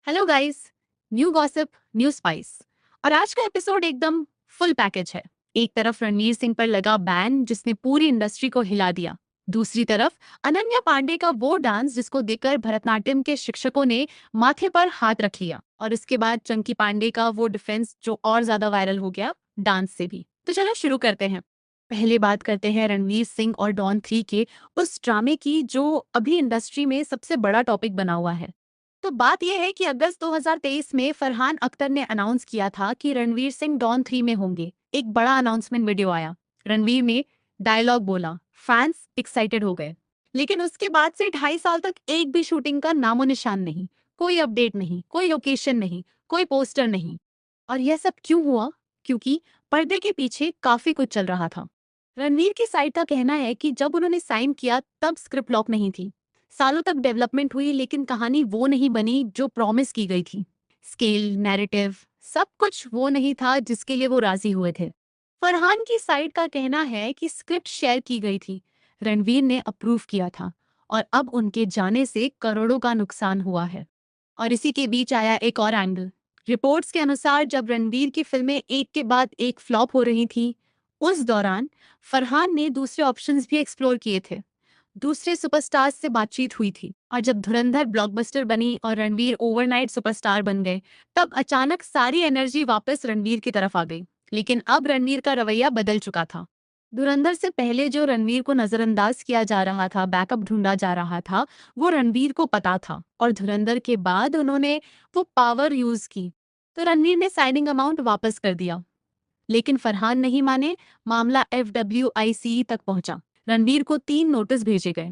Hello guys. New gossip, new spice. और आज का एपिसोड एकदम फुल पैकेज है। एक तरफ रणवीर सिंह पर लगा बैन जिसने पूरी इंडस्ट्री को हिला दिया। दूसरी तरफ अनन्या पांडे का वो डांस जिसको देखकर भरतनाट्यम के शिक्षकों ने माथे पर हाथ रख लिया। और इसके बाद चंकी पांडे का वो डिफेंस जो और ज्यादा वायरल हो गया डांस से भी। तो चलो शुरू करते हैं। पहले बात करते हैं रणवीर सिंह और डॉन 3 के उस ड्रामे की जो अभी इंडस्ट्री में सबसे बड़ा टॉपिक बना हुआ है। तो बात यह है कि अगस्त 2023 में फरहान अख्तर ने अनाउंस किया था कि रणवीर सिंह डॉन 3 में होंगे। एक बड़ा अनाउंसमेंट वीडियो आया। रणवीर ने डायलॉग बोला, फैंस एक्साइटेड हो गए। लेकिन उसके बाद से 2.5 साल तक एक भी शूटिंग का नामो निशान नहीं, कोई अपडेट नहीं, कोई लोकेशन नहीं, कोई पोस्टर नहीं। और यह सब क्यों हुआ? क्योंकि पर्दे के पीछे काफी कुछ चल रहा था। रणवीर की साइड का कहना है कि जब उन्होंने साइन किया तब स्क्रिप्ट लॉक नहीं थी। सालों तक डेवलपमेंट हुई लेकिन कहानी वो नहीं बनी जो प्रॉमिस की गई थी। स्केल, नैरेटिव, सब कुछ वो नहीं था जिसके लिए वो राजी हुए थे। फरहान की साइड का कहना है कि स्क्रिप्ट शेयर की गई थी, रणवीर ने अप्रूव किया था और अब उनके जाने से करोड़ों का नुकसान हुआ है। और इसी के बीच आया एक और एंगल। रिपोर्ट्स के अनुसार जब रणवीर की फिल्में एक के बाद एक फ्लॉप हो रही थी, उस दौरान फरहान ने दूसरे ऑप्शंस भी एक्सप्लोर किए थे। दूसरे सुपरस्टार्स से बातचीत हुई थी और जब धुरंधर ब्लॉकबस्टर बनी और रणवीर ओवरनाइट सुपरस्टार बन गए, तब अचानक सारी एनर्जी वापस रणवीर की तरफ आ गई। लेकिन अब रणवीर का रवैया बदल चुका था। धुरंधर से पहले जो रणवीर को नजरअंदाज किया जा रहा था, बैकअप ढूंढा जा रहा था, वो रणवीर को पता था। और धुरंधर के बाद उन्होंने वो पावर यूज की तो रणवीर ने साइनिंग अमाउंट वापस कर दिया। लेकिन फरहान नहीं माने। मामला FWIC तक पहुंचा। रणवीर को 3 नोटिस भेजे गए।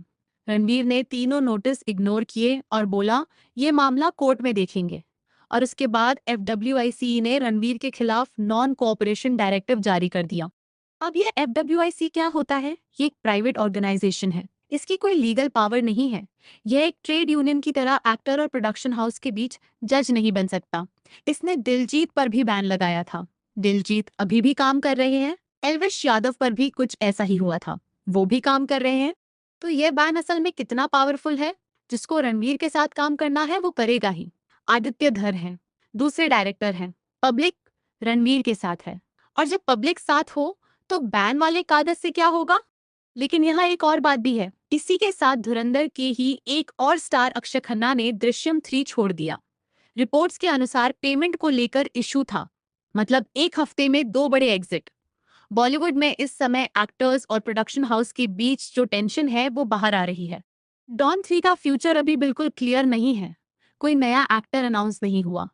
रणवीर ने तीनों नोटिस इग्नोर किए और बोला ये मामला कोर्ट में देखेंगे। और उसके बाद FWIC ने रणवीर के खिलाफ नॉन कोऑपरेशन डायरेक्टिव जारी कर दिया। अब ये FWIC क्या होता है? ये एक प्राइवेट ऑर्गेनाइजेशन है। इसकी कोई लीगल पावर नहीं है। यह एक ट्रेड यूनियन की तरह एक्टर और प्रोडक्शन हाउस के बीच जज नहीं बन सकता। इसने दिलजीत पर भी बैन लगाया था। दिलजीत अभी भी काम कर रहे हैं। एल्विश यादव पर भी कुछ ऐसा ही हुआ था, वो भी काम कर रहे हैं। तो यह बैन असल में कितना पावरफुल है? जिसको रणवीर के साथ काम करना है वो करेगा ही। आदित्य धर हैं, दूसरे डायरेक्टर हैं। पब्लिक रणवीर के साथ है। और जब पब्लिक साथ हो तो बैन वाले कागज से क्या होगा? लेकिन यहाँ एक और बात भी है। इसी के साथ धुरंधर के ही एक और स्टार अक्षय खन्ना ने दृश्यम 3 छोड़ दिया। रिपोर्ट्स के अनुसार पेमेंट को लेकर इशू था। मतलब एक हफ्ते में 2 बड़े एग्जिट। बॉलीवुड में इस समय एक्टर्स और प्रोडक्शन हाउस के बीच जो टेंशन है वो बाहर आ रही है। डॉन 3 का फ्यूचर अभी बिल्कुल क्लियर नहीं है। कोई नया एक्टर अनाउंस नहीं हुआ।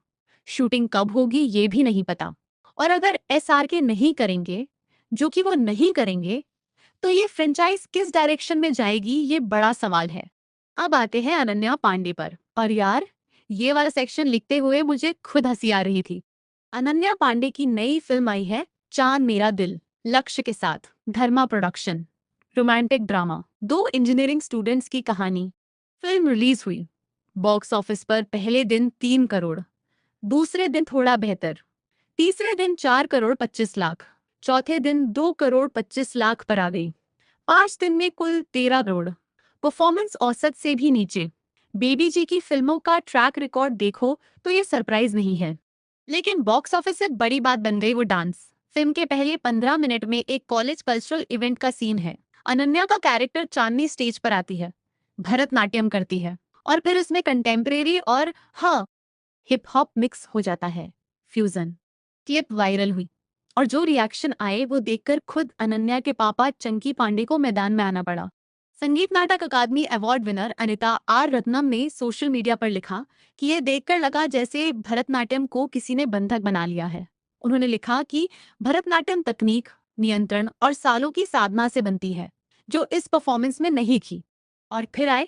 शूटिंग कब होगी ये भी नहीं पता। और अगर SRK नहीं करेंगे, जो कि वो नहीं करेंगे, तो ये फ्रेंचाइज किस डायरेक्शन में जाएगी ये बड़ा सवाल है। अब आते हैं अनन्या पांडे पर। और यार, ये वाला सेक्शन लिखते हुए मुझे खुद हंसी आ रही थी। अनन्या पांडे की नई फिल्म आई है, चांद मेरा दिल, लक्ष्य के साथ, Dharma production. Romantic drama, 2 engineering students की कहानी। फिल्म रिलीज हुई। बॉक्स ऑफिस पर पहले दिन 3 करोड़, दूसरे दिन थोड़ा बेहतर, तीसरे दिन 4 करोड़ 25 लाख, चौथे दिन 2 करोड़ 25 लाख पर आ गई। 5 दिन में कुल 13 करोड़। परफॉर्मेंस औसत से भी नीचे। बेबी जी की फिल्मों का ट्रैक रिकॉर्ड देखो तो ये सरप्राइज नहीं है। लेकिन बॉक्स ऑफिस से बड़ी बात बन गई वो डांस। फिल्म के पहले 15 मिनट में एक कॉलेज कल्चरल इवेंट का सीन है। अनन्या का कैरेक्टर चांदनी स्टेज पर आती है, भरतनाट्यम करती है और फिर उसमें कंटेम्प्रेरी और हाँ, हिप हॉप मिक्स हो जाता है। फ्यूजन। क्लिप वायरल हुई और जो रिएक्शन आए वो देखकर खुद अनन्या के पापा चंकी पांडे को मैदान में आना पड़ा। Sangeet Natak Akademi award winner Anita R Ratnam ने सोशल मीडिया पर लिखा कि ये देखकर लगा जैसे भरतनाट्यम को किसी ने बंधक बना लिया है। उन्होंने लिखा कि भरतनाट्यम तकनीक, नियंत्रण और सालों की साधना से बनती है, जो इस परफॉर्मेंस में नहीं की। और फिर आए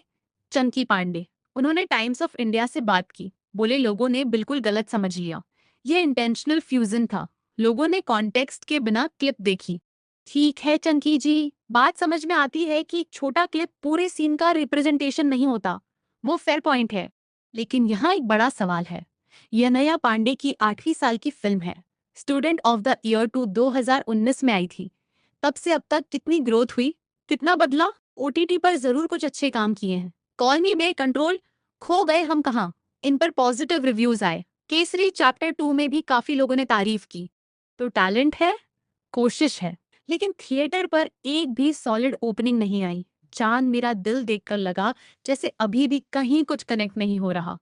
चंकी पांडे। उन्होंने टाइम्स ऑफ इंडिया से बात की। बोले लोगों ने बिल्कुल गलत समझ लिया, यह इंटेंशनल फ्यूजन था। लोगों ने कॉन्टेक्स्ट के बिना क्लिप देखी। ठीक है चंकी जी, बात समझ में आती है कि एक छोटा क्लिप पूरे सीन का रिप्रेजेंटेशन नहीं होता। वो फेयर पॉइंट है। लेकिन यहाँ एक बड़ा सवाल है। यह नया पांडे की 8वीं साल की फिल्म है। स्टूडेंट ऑफ द ईयर 2019 में आई थी। तब से अब तक कितनी ग्रोथ हुई, कितना बदला? OTT पर जरूर कुछ अच्छे काम किए हैं। कॉल मी बे कंट्रोल, खो गए हम कहाँ? इन पर पॉजिटिव रिव्यूज आए। केसरी चैप्टर 2 में भी काफी लोगों ने तारीफ की। तो टैलेंट है, कोशिश है, लेकिन थिएटर पर एक भी सॉलिड ओपनिंग नहीं आई। चांद मेरा दिल देखकर लगा जैसे अभी भी कहीं कुछ कनेक्ट नहीं हो रहा।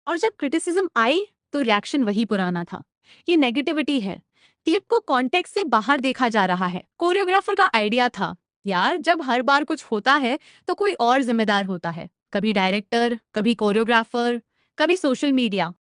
और जब क्रिटिसिज्म आई तो रिएक्शन वही पुराना था। ये नेगेटिविटी है। क्लिप को कॉन्टेक्स्ट से बाहर देखा जा रहा है। कोरियोग्राफर का आइडिया था, यार जब हर बार कुछ होता है तो कोई और जिम्मेदार होता है। कभी डायरेक्टर, कभी कोरियोग्राफर, कभी social media.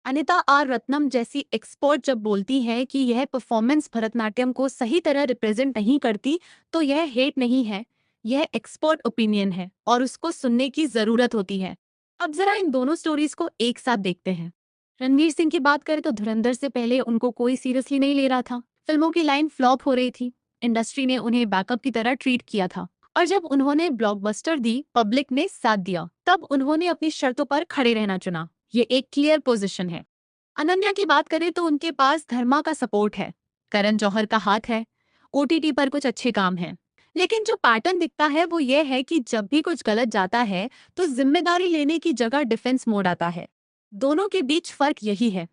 Anita R Ratnam जैसी एक्सपर्ट जब बोलती है कि यह परफॉर्मेंस भरतनाट्यम को सही तरह रिप्रेजेंट नहीं करती, तो यह हेट नहीं है, यह एक्सपर्ट ओपिनियन है और उसको सुनने की जरूरत होती है। अब जरा इन दोनों स्टोरीज को एक साथ देखते हैं। रणवीर सिंह की बात करें तो धुरंधर से पहले उनको कोई सीरियसली नहीं ले रहा था। फिल्मों की लाइन फ्लॉप हो रही थी। इंडस्ट्री ने उन्हें बैकअप की तरह ट्रीट किया था। और जब उन्होंने ब्लॉकबस्टर दी, पब्लिक ने साथ दिया, तब उन्होंने अपनी शर्तों पर खड़े रहना चुना। ये एक क्लियर पोजीशन है। अनन्या की बात करें तो उनके पास धर्मा का सपोर्ट है, करण जौहर का हाथ है, ओटीटी पर कुछ अच्छे काम हैं। लेकिन जो पैटर्न दिखता है वो ये है कि जब भी कुछ गलत जाता है तो जिम्मेदारी लेने की जगह डिफेंस मोड आता है। दोनों के बीच फर्क यही है।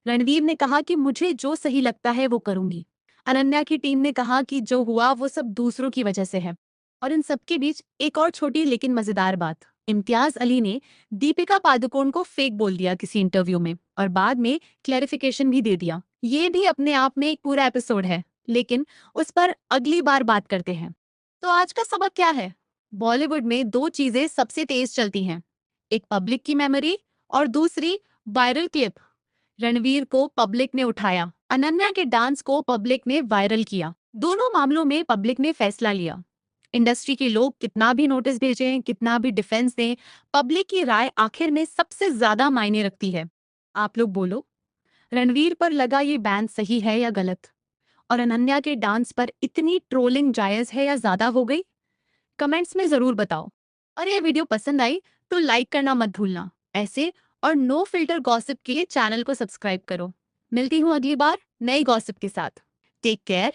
रणवीर ने कहा कि मुझे जो सही लगता है वो करूंगी। अनन्या की टीम ने कहा कि जो हुआ वो सब दूसरों की वजह से है। और इन सबके बीच एक और छोटी लेकिन मजेदार बात। इम्तियाज अली ने दीपिका पादुकोण को फेक बोल दिया किसी इंटरव्यू में और बाद में क्लैरिफिकेशन भी दे दिया। ये भी अपने आप में एक पूरा एपिसोड है, लेकिन उस पर अगली बार बात करते हैं। तो आज का सबक क्या है? बॉलीवुड में दो चीजें सबसे तेज चलती हैं, एक पब्लिक की मेमोरी और दूसरी वायरल क्लिप। रणवीर को पब्लिक ने उठाया, अनन्या के डांस को पब्लिक ने वायरल किया। दोनों मामलों में पब्लिक ने फैसला लिया। इंडस्ट्री के लोग कितना भी नोटिस भेजें, कितना भी डिफेंस दें, पब्लिक की राय आखिर में सबसे ज्यादा मायने रखती है। आप लोग बोलो, रणवीर पर लगा ये बैन सही है या गलत? और अनन्या के डांस पर इतनी ट्रोलिंग जायज है या ज्यादा हो गई? कमेंट्स में जरूर बताओ। और ये वीडियो पसंद आई तो लाइक करना मत भूलना। ऐसे और नो फिल्टर गॉसिप के लिए चैनल को सब्सक्राइब करो। मिलती हूँ अगली बार नई गॉसिप के साथ। Take care.